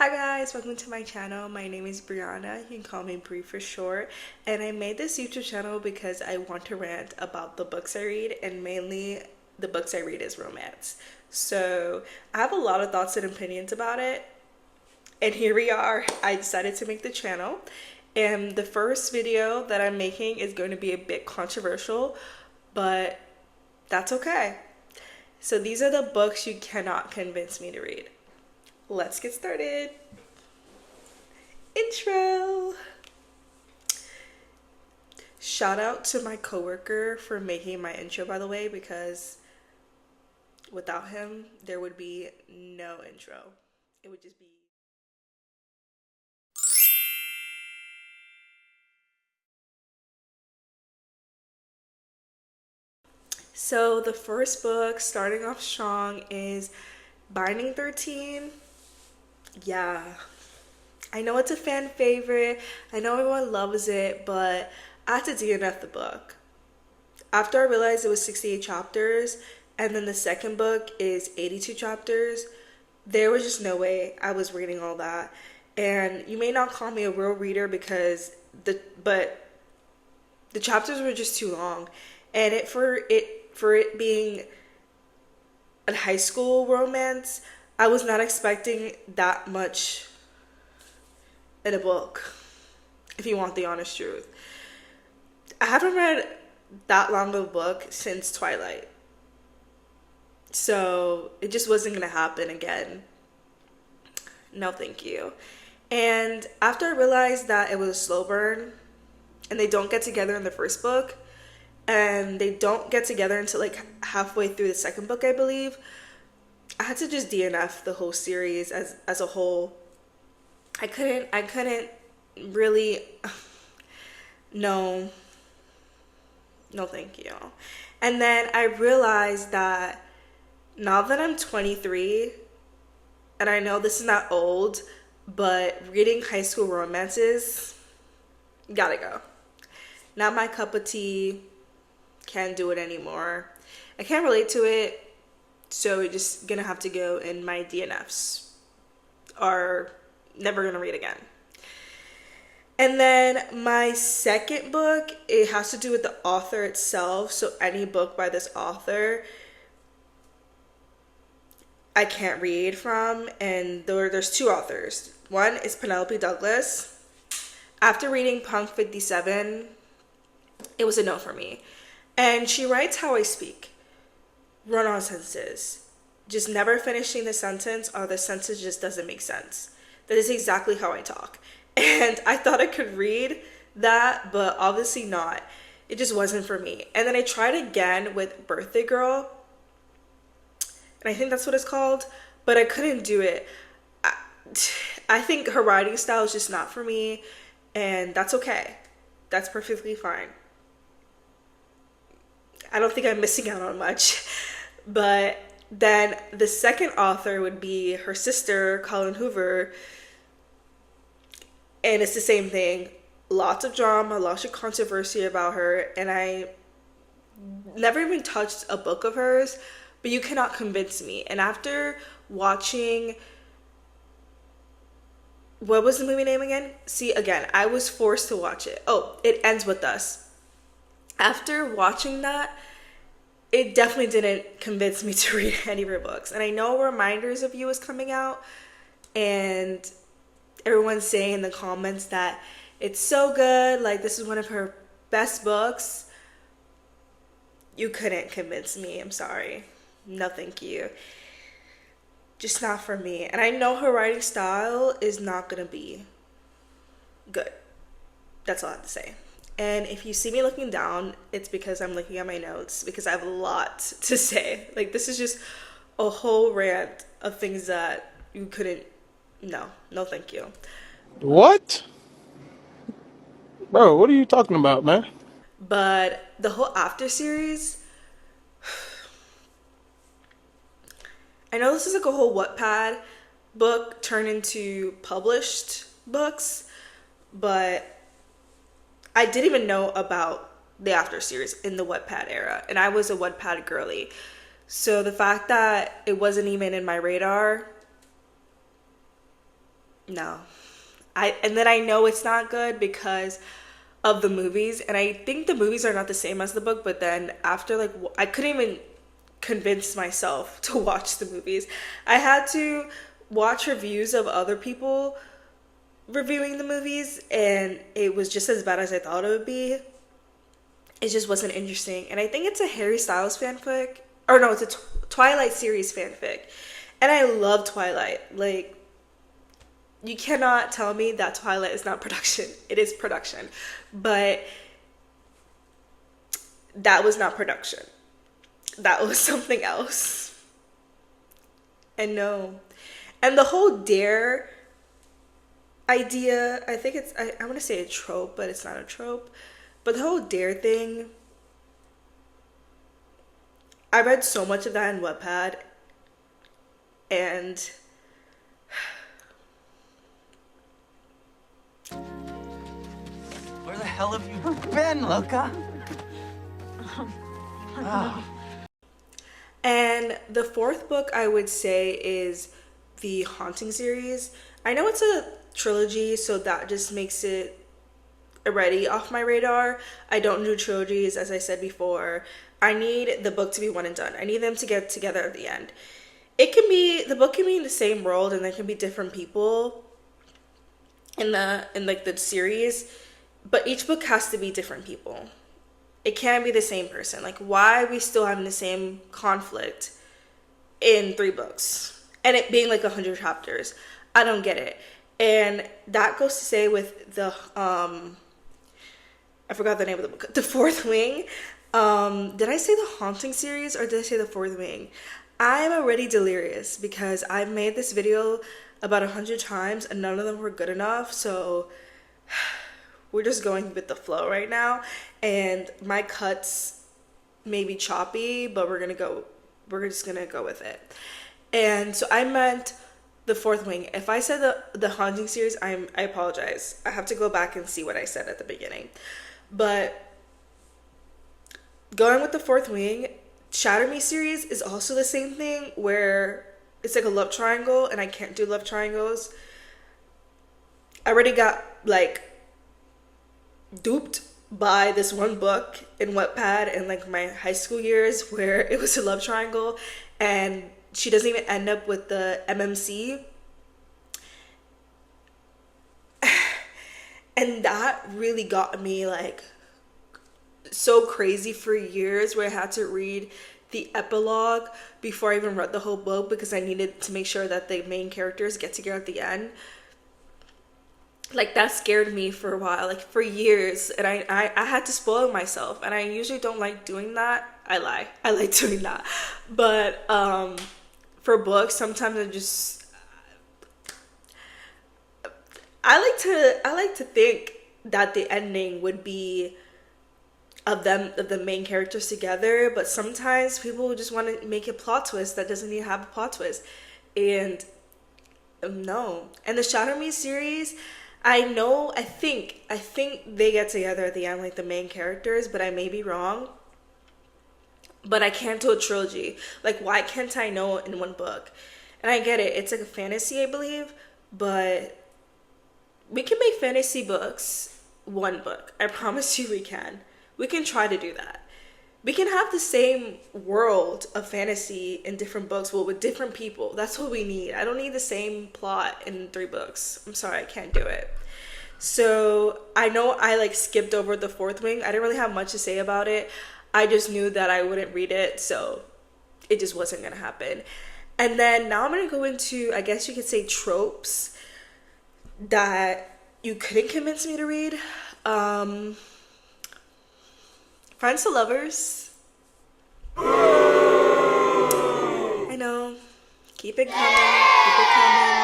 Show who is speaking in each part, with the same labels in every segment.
Speaker 1: Hi guys, welcome to my channel. My name is Brianna. You can call me Bri for short. And I made this YouTube channel because I want to rant about the books I read, and mainly the books I read is romance. So I have a lot of thoughts and opinions about it. And here we are. I decided to make the channel. And the first video that I'm making is going to be a bit controversial, but that's okay. So these are the books you cannot convince me to read. Let's get started. Intro. Shout out to my coworker for making my intro, by the way, because without him, there would be no intro. It would just be. So the first book, starting off strong, is Binding 13. Yeah, I know it's a fan favorite. I know everyone loves it, but I had to DNF the book. After I realized it was 68 chapters, and then the second book is 82 chapters, there was just no way I was reading all that. And you may not call me a real reader because the chapters were just too long. And for it being a high school romance, I was not expecting that much in a book, if you want the honest truth. I haven't read that long of a book since Twilight. So it just wasn't gonna happen again. No, thank you. And after I realized that it was a slow burn and they don't get together in the first book, and they don't get together until like halfway through the second book, I believe, I had to just DNF the whole series as a whole. I couldn't really. No, no, thank you. And then I realized that now that I'm 23, and I know this is not old, but reading high school romances, gotta go. Not my cup of tea. Can't do it anymore. I can't relate to it, so we're just gonna have to go in my DNFs. Or never gonna read again. And then my second book, it has to do with the author itself. So any book by this author, I can't read from. And there's two authors. One is Penelope Douglas. After reading Punk 57, it was a no for me. And she writes how I speak. Run-on sentences. Just never finishing the sentence, or the sentence just doesn't make sense. That is exactly how I talk. And I thought I could read that, but obviously not. It just wasn't for me. And then I tried again with Birthday Girl, and I think that's what it's called, but I couldn't do it. I think her writing style is just not for me, and that's okay. That's perfectly fine. I don't think I'm missing out on much. But then the second author would be her sister, Colleen Hoover. And it's the same thing. Lots of drama, lots of controversy about her. And I never even touched a book of hers, but you cannot convince me. And after watching, what was the movie name again? See, again, I was forced to watch it. Oh, It Ends With Us. After watching that, it definitely didn't convince me to read any of her books. And I know Reminders of You is coming out, and everyone's saying in the comments that it's so good, like this is one of her best books. You couldn't convince me, I'm sorry. No, thank you. Just not for me. And I know her writing style is not gonna be good. That's all I have to say. And if you see me looking down, it's because I'm looking at my notes, because I have a lot to say. Like, this is just a whole rant of things that you couldn't. No, thank you.
Speaker 2: What? Bro, what are you talking about, man?
Speaker 1: But the whole After series, I know this is like a whole Wattpad book turned into published books, but I didn't even know about the After series in the Wattpad era, and I was a Wattpad girly. So the fact that it wasn't even in my radar, No. And then I know it's not good because of the movies, and I think the movies are not the same as the book, but then after like I couldn't even convince myself to watch the movies. I had to watch reviews of other people reviewing the movies, and it was just as bad as I thought it would be. It just wasn't interesting. And I think it's a Harry Styles fanfic. Or no, it's a Twilight series fanfic. And I love Twilight. Like, you cannot tell me that Twilight is not production. It is production. But that was not production. That was something else. And no. And the whole dare idea, I think it's, I want to say a trope, but it's not a trope. But the whole dare thing, I read so much of that in Wattpad, and
Speaker 3: where the hell have you been, Luca? Oh.
Speaker 1: And the fourth book I would say is the Haunting series. I know it's a trilogy, so that just makes it already off my radar. I don't do trilogies, as I said before. I need the book to be one and done. I need them to get together at the end. The book can be in the same world, and there can be different people in the series, but each book has to be different people. It can't be the same person. Like, why are we still having the same conflict in 3 books and it being like 100 chapters? I don't get it. And that goes to say with the I forgot the name of the book, The Fourth Wing. Did I say the Haunting series or did I say The Fourth Wing? I'm already delirious because I've made this video about 100 times and none of them were good enough. So we're just going with the flow right now, and my cuts may be choppy, but we're just gonna go with it. And so I meant The Fourth Wing. If I said the Haunting series, I apologize. I have to go back and see what I said at the beginning. But going with The Fourth Wing, Shatter Me series is also the same thing, where it's like a love triangle, and I can't do love triangles. I already got like duped by this one book in Wattpad in like my high school years where it was a love triangle and she doesn't even end up with the MMC. And that really got me like so crazy for years, where I had to read the epilogue before I even read the whole book because I needed to make sure that the main characters get together at the end. Like, that scared me for a while, like for years, and I had to spoil myself, and I usually don't like doing that. I like doing that, but for books sometimes I like to think that the ending would be of the main characters together, but sometimes people just want to make a plot twist that doesn't even have a plot twist. And no. And the Shatter Me series, I think they get together at the end, like the main characters, but I may be wrong. But I can't do a trilogy. Like, why can't I know in one book? And I get it, it's like a fantasy, I believe, but we can make fantasy books one book. I promise you we can. We can try to do that. We can have the same world of fantasy in different books, well, with different people. That's what we need. I don't need the same plot in 3 books. I'm sorry, I can't do it. So I know I like skipped over The Fourth Wing. I didn't really have much to say about it. I just knew that I wouldn't read it, so it just wasn't gonna happen. And then now I'm gonna go into, I guess you could say, tropes that you couldn't convince me to read. Friends to Lovers. I know. Keep it coming. Keep it coming.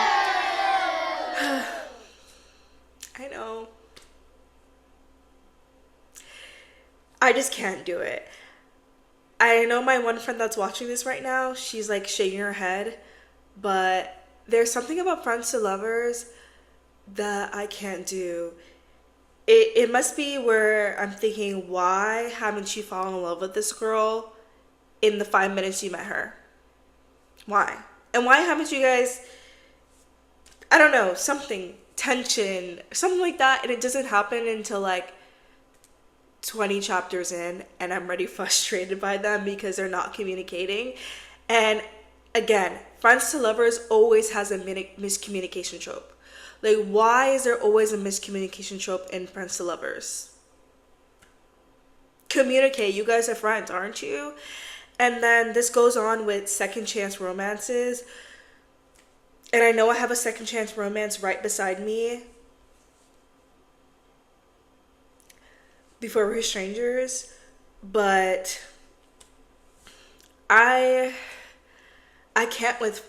Speaker 1: I know. I just can't do it. I know my one friend that's watching this right now, she's like shaking her head, but there's something about Friends to Lovers that I can't do. It must be where I'm thinking, why haven't you fallen in love with this girl in the 5 minutes you met her? Why? And why haven't you guys... I don't know, something, tension, something like that, and it doesn't happen until like 20 chapters in, and I'm already frustrated by them because they're not communicating. And again, friends to lovers always has a miscommunication trope. Like, why is there always a miscommunication trope in friends to lovers? Communicate. You guys are friends, aren't you? And then this goes on with second chance romances. And I know I have a second chance romance right beside me. Before We're Strangers. But I can't with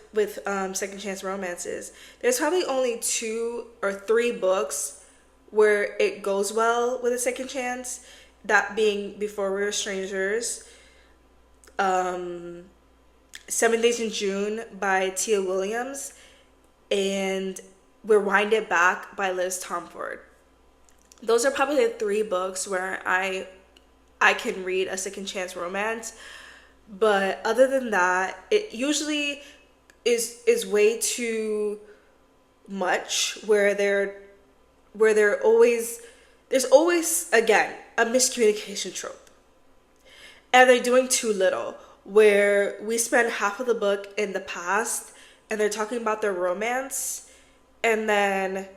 Speaker 1: second chance romances. There's probably only 2 or 3 books where it goes well with a second chance. That being Before We Were Strangers, 7 Days in June by Tia Williams, and Rewind It Back by Liz Tomford. Those are probably the 3 books where I can read a second chance romance. But other than that, it usually is way too much where there's always again a miscommunication trope. And they're doing too little, where we spend half of the book in the past and they're talking about their romance, and then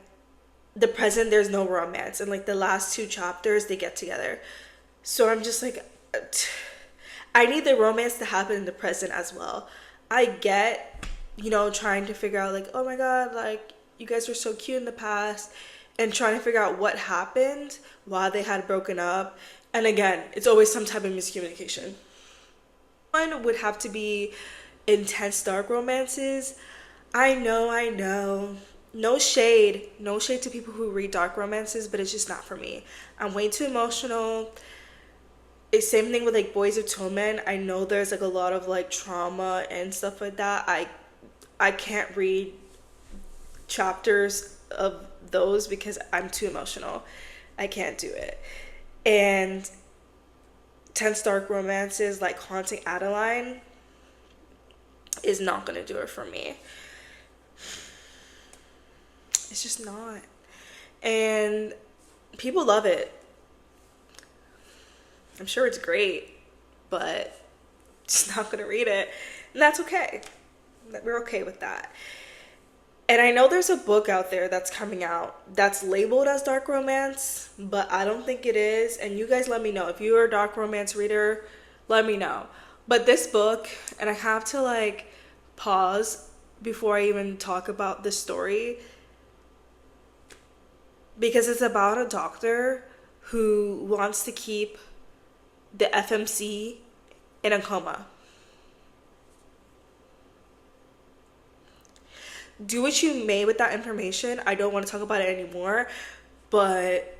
Speaker 1: the present there's no romance, and like the last 2 chapters they get together. So I'm just like, I need the romance to happen in the present as well. I get, trying to figure out like, oh my god, like you guys were so cute in the past, and trying to figure out what happened while they had broken up. And again, it's always some type of miscommunication. One would have to be intense dark romances. I know. No shade to people who read dark romances, but it's just not for me. I'm way too emotional. It's same thing with like Boys of Tomen. I know there's like a lot of like trauma and stuff like that. I can't read chapters of those because I'm too emotional. I can't do it. And tense dark romances like Haunting Adeline is not gonna do it for me. It's just not. And people love it. I'm sure it's great, but just not gonna read it. And that's okay. We're okay with that. And I know there's a book out there that's coming out that's labeled as dark romance, but I don't think it is. And you guys let me know. If you're a dark romance reader, let me know. But this book, and I have to like pause before I even talk about the story, because it's about a doctor who wants to keep the FMC in a coma. Do what you may with that information. I don't want to talk about it anymore, but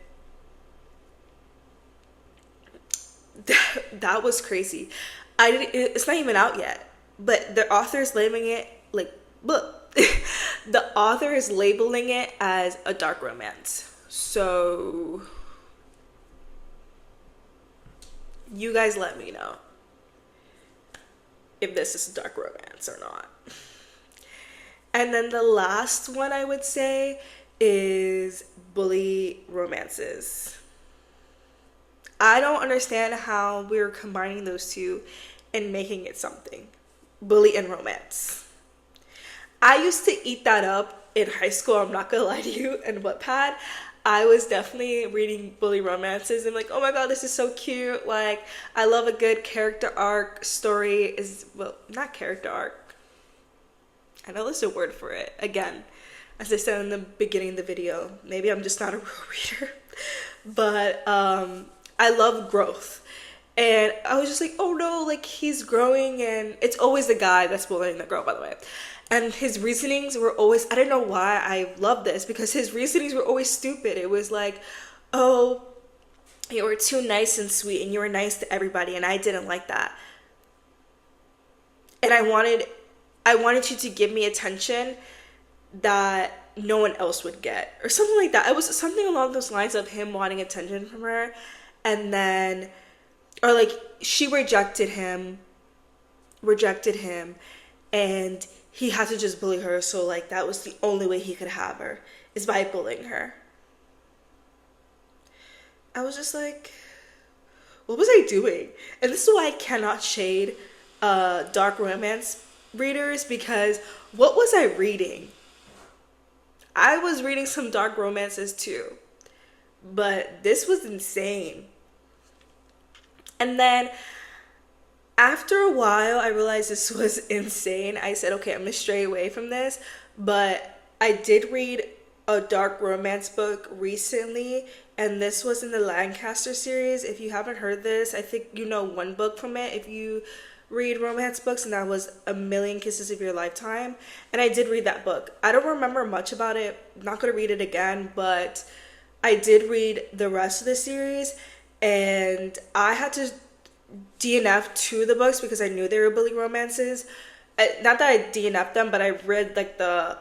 Speaker 1: that was crazy. It's not even out yet, but the author is labeling it like, look, the author is labeling it as a dark romance. So you guys let me know if this is a dark romance or not. And then the last one I would say is bully romances. I don't understand how we're combining those two and making it something. Bully and romance. I used to eat that up in high school, I'm not gonna lie to you, and Wattpad. I was definitely reading bully romances and like, oh my god, this is so cute. Like, I love a good character arc story. Well, not character arc. I know there's a word for it. Again, as I said in the beginning of the video, maybe I'm just not a real reader. But I love growth. And I was just like, oh no, like he's growing, and it's always the guy that's bullying the girl, by the way. And his reasonings were always, I don't know why I love this, because his reasonings were always stupid. It was like, oh, you were too nice and sweet, and you were nice to everybody, and I didn't like that. And I wanted you to give me attention that no one else would get, or something like that. It was something along those lines of him wanting attention from her, and then, or like she rejected him, and he had to just bully her. So like that was the only way he could have her, is by bullying her. I was just like, what was I doing? And this is why I cannot shade dark romance readers, because what was I reading? I was reading some dark romances too, but this was insane. And then after a while, I realized this was insane. I said, okay, I'm gonna stray away from this. But I did read a dark romance book recently, and this was in the Lancaster series. If you haven't heard this, I think you know one book from it if you read romance books, and that was A Million Kisses of Your Lifetime. And I did read that book. I don't remember much about it. I'm not gonna read it again, but I did read the rest of the series, and I had to DNF two of the books because I knew they were bully romances. Not that I DNF'd them, but I read like the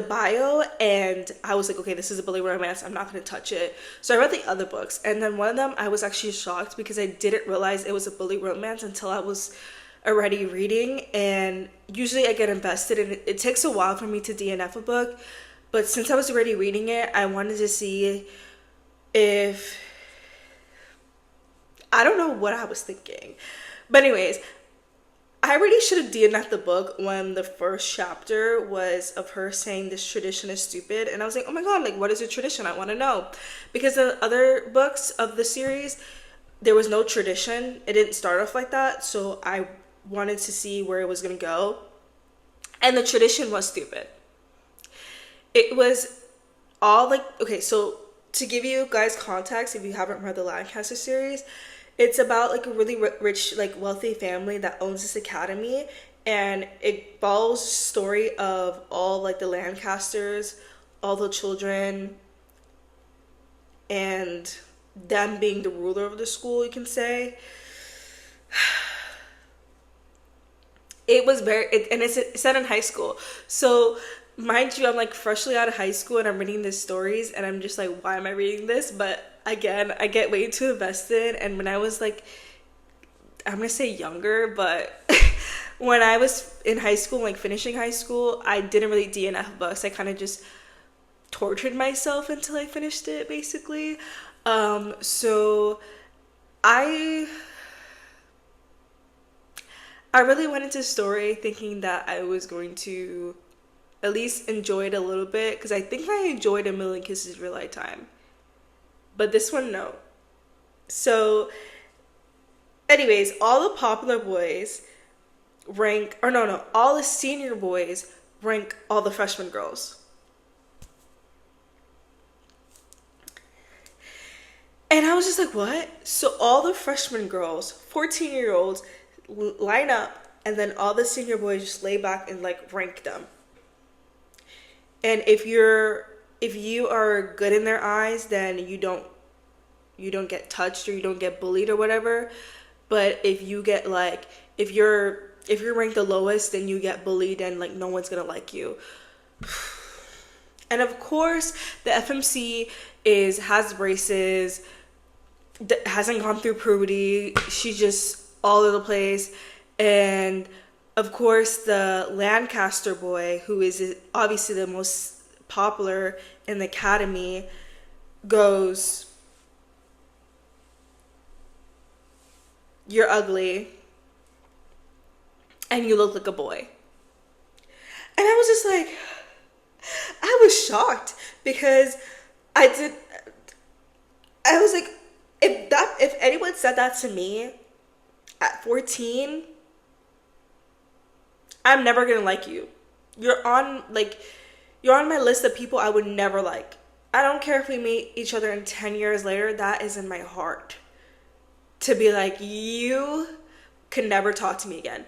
Speaker 1: bio, and I was like, okay, this is a bully romance, I'm not going to touch it. So I read the other books, and then one of them I was actually shocked because I didn't realize it was a bully romance until I was already reading. And usually I get invested, and it takes a while for me to DNF a book, but since I was already reading it, I wanted to see if, I don't know what I was thinking. But anyways, I really should have DNF'd the book when the first chapter was of her saying this tradition is stupid. And I was like, oh my god, like what is a tradition? I want to know. Because the other books of the series, there was no tradition. It didn't start off like that. So I wanted to see where it was going to go. And the tradition was stupid. It was all like, okay, so to give you guys context, if you haven't read the Lancaster series, it's about like a really rich, like wealthy family that owns this academy, and it follows the story of all like the Lancasters, all the children, and them being the ruler of the school, you can say. It was and it's set in high school. So mind you, I'm like freshly out of high school and I'm reading these stories, and I'm just like, why am I reading this? But again, I get way too invested. And when I was like, I'm gonna say younger, but when I was in high school, like finishing high school, I didn't really DNF books. I kind of just tortured myself until I finished it, basically. So I really went into the story thinking that I was going to at least enjoy it a little bit, because I think I enjoyed A Million Kisses of Your Lifetime. But this one, no. So, anyways, all the popular boys rank, or no, all the senior boys rank all the freshman girls. And I was just like, what? So all the freshman girls, 14-year-olds, line up, and then all the senior boys just lay back and like rank them. And if you are good in their eyes, then you don't get touched or you don't get bullied or whatever. But if you get like, if you're ranked the lowest, then you get bullied and like no one's gonna like you. And of course, the FMC has braces, hasn't gone through puberty. She's just all over the place. And of course, the Lancaster boy, who is obviously the most popular in the academy, goes, "You're ugly and you look like a boy." And I was just like, I was shocked, because I was like, if anyone said that to me at 14, I'm never gonna like you. You're on my list of people I would never like. I don't care if we meet each other in 10 years later, that is in my heart. To be like, you can never talk to me again.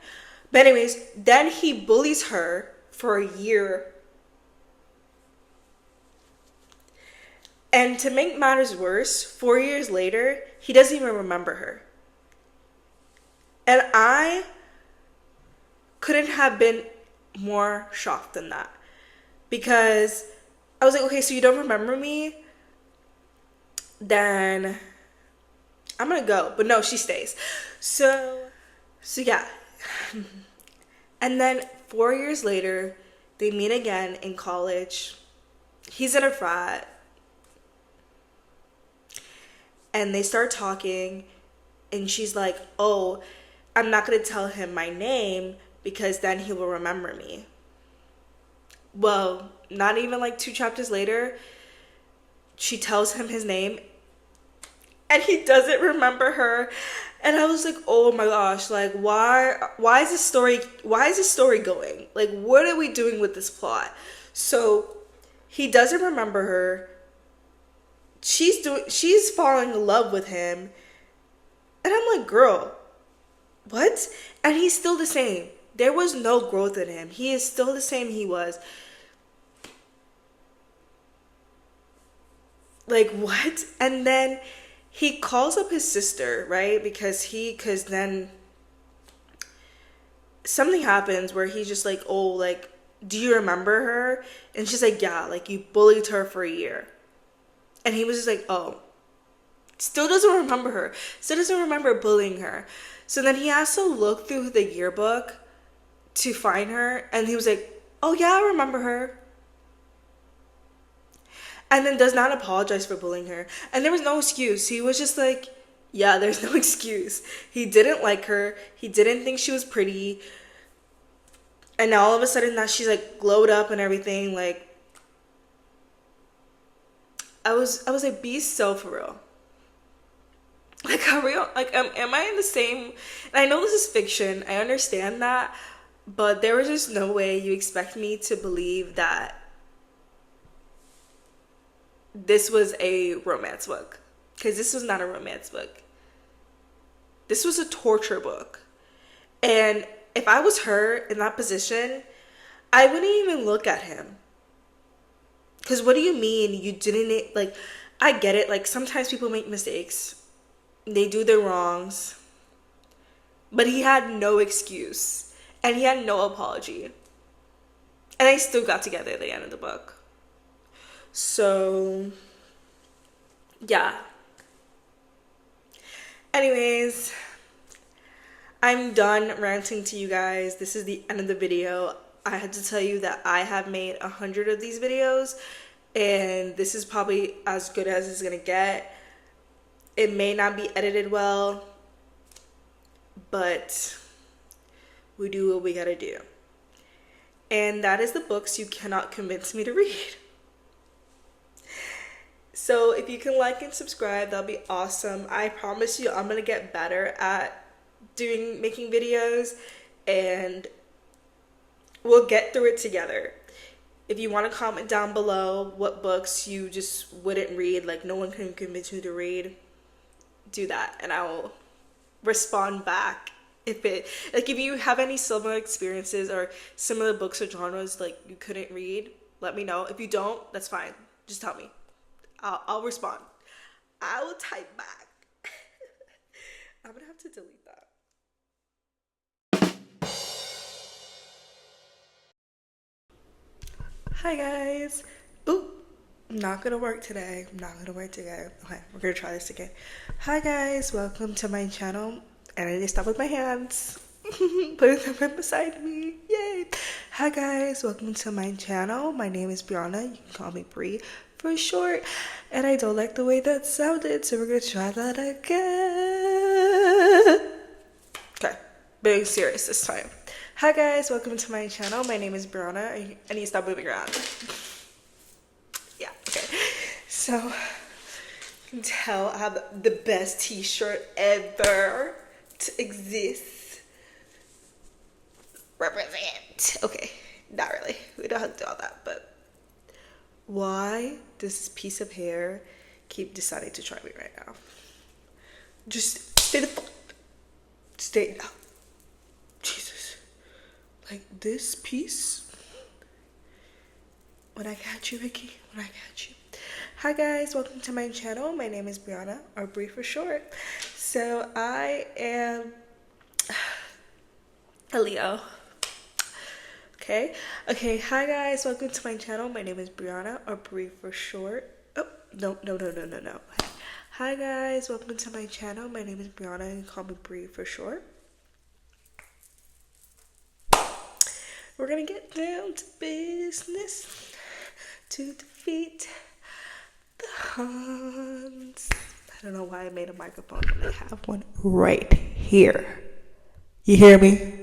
Speaker 1: But anyways, then he bullies her for a year. And to make matters worse, 4 years later, he doesn't even remember her. And I couldn't have been more shocked than that. Because I was like, okay, so you don't remember me? Then I'm gonna go. But no, she stays. So yeah. And then 4 years later, they meet again in college. He's in a frat. And they start talking. And she's like, oh, I'm not going to tell him my name because then he will remember me. Well, not even like 2 chapters later, she tells him his name and he doesn't remember her. And I was like, oh my gosh, like why is this story going? Like, what are we doing with this plot? So he doesn't remember her. She's falling in love with him. And I'm like, girl, what? And he's still the same. There was no growth in him. He is still the same he was. Like, what? And then he calls up his sister, right? Because then something happens where he's just like, oh, like, do you remember her? And she's like, yeah, like, you bullied her for a year. And he was just like, oh. Still doesn't remember her. Still doesn't remember bullying her. So then he has to look through the yearbook to find her. And he was like, oh yeah, I remember her. And then does not apologize for bullying her. And there was no excuse. He was just like, yeah, there's no excuse. He didn't like her. He didn't think she was pretty. And now all of a sudden that she's like glowed up and everything. Like, I was like, be so for real. Like, are we, like, am I in the same, and I know this is fiction, I understand that, but there was just no way you expect me to believe that this was a romance book, because this was not a romance book. This was a torture book. And if I was her in that position, I wouldn't even look at him. Because what do you mean you didn't, like, I get it, like, sometimes people make mistakes. They do their wrongs. But he had no excuse. And he had no apology. And they still got together at the end of the book. So, yeah. Anyways, I'm done ranting to you guys. This is the end of the video. I had to tell you that I have made 100 of these videos. And this is probably as good as it's going to get. It may not be edited well, but we do what we gotta do. And that is the books you cannot convince me to read. So if you can like and subscribe, that'll be awesome. I promise you I'm gonna get better at making videos, and we'll get through it together. If you want to comment down below what books you just wouldn't read, like no one can convince you to read, do that and I will respond back. If you have any similar experiences or similar books or genres like you couldn't read, let me know. If you don't, that's fine. Just tell me. I'll respond. I will type back. I'm gonna have to delete that. Hi guys. Ooh. Not gonna work today. Okay, we're gonna try this again. Hi guys, welcome to my channel. And I need to stop with my hands. Putting them beside me. Yay! Hi guys, welcome to my channel. My name is Brianna. You can call me Bree for short. And I don't like the way that sounded, so we're gonna try that again. Okay, being serious this time. Hi guys, welcome to my channel. My name is Brianna. I need to stop moving around. Yeah, okay. So, you can tell I have the best t-shirt ever to exist. Represent. Okay, not really. We don't have to do all that, but why does this piece of hair keep deciding to try me right now? Just stay the fuck. Stay now. Jesus. Like this piece. When I catch you, Vicky. When I catch you. Hi guys, welcome to my channel. My name is Brianna, or Bree for short. So I am a Leo. Okay. Hi guys, welcome to my channel. My name is Brianna, or Bree for short. Oh, no. Hi guys, welcome to my channel. My name is Brianna, and you call me Bree for short. We're gonna get down to business to defeat the Huns. I don't know why I made a microphone when I have one right here. You hear me?